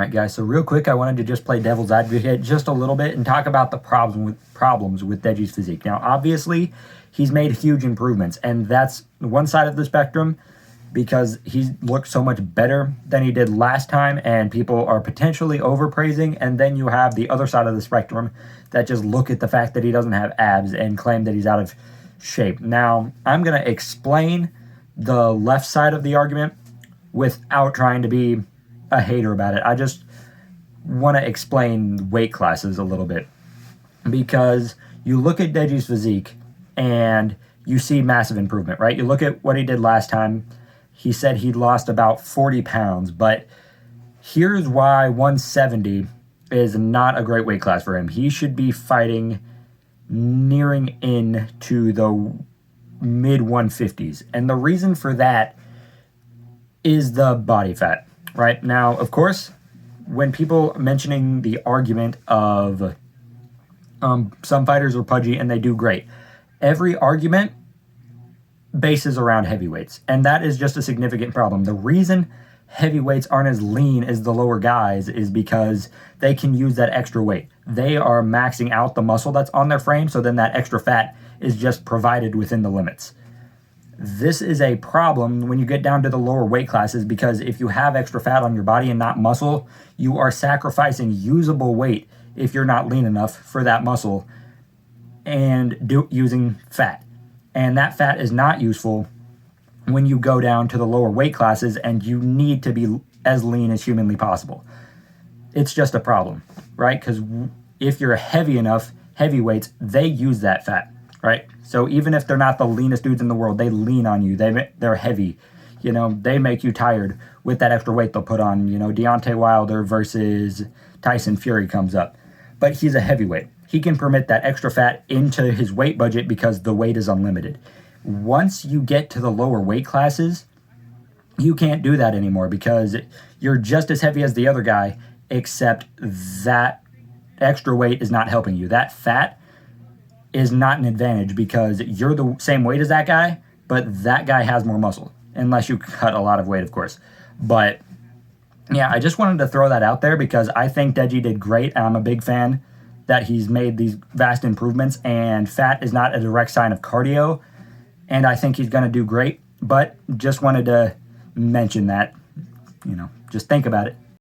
All right, guys, so real quick, I wanted to just play devil's advocate just a little bit and talk about the problems with Deji's physique. Now, obviously, he's made huge improvements, and that's one side of the spectrum because he looked so much better than he did last time, and people are potentially overpraising. And then you have the other side of the spectrum that just look at the fact that he doesn't have abs and claim that he's out of shape. Now, I'm going to explain the left side of the argument without trying to be a hater about it. I just want to explain weight classes a little bit because you look at Deji's physique and you see massive improvement, right? You look at what he did last time. He said he'd lost about 40 pounds, but here's why 170 is not a great weight class for him. He should be fighting nearing into the mid 150s. And the reason for that is the body fat. Right now, of course, when people mentioning the argument of some fighters are pudgy and they do great, every argument bases around heavyweights, and that is just a significant problem. The reason heavyweights aren't as lean as the lower guys is because they can use that extra weight. They are maxing out the muscle that's on their frame, so then that extra fat is just provided within the limits. This is a problem when you get down to the lower weight classes because if you have extra fat on your body and not muscle, you are sacrificing usable weight if you're not lean enough for that muscle and using fat. And that fat is not useful when you go down to the lower weight classes and you need to be as lean as humanly possible. It's just a problem, right? Because if you're heavy enough, heavyweights, they use that fat. Right? So even if they're not the leanest dudes in the world, they lean on you. They're heavy. You know, they make you tired with that extra weight they'll put on. You know, Deontay Wilder versus Tyson Fury comes up. But he's a heavyweight. He can permit that extra fat into his weight budget because the weight is unlimited. Once you get to the lower weight classes, you can't do that anymore because you're just as heavy as the other guy, except that extra weight is not helping you. That fat is not an advantage because you're the same weight as that guy, but that guy has more muscle, unless you cut a lot of weight, of course. But yeah, I just wanted to throw that out there because I think Deji did great. I'm a big fan that he's made these vast improvements, and fat is not a direct sign of cardio, and I think he's going to do great, but just wanted to mention that, just think about it.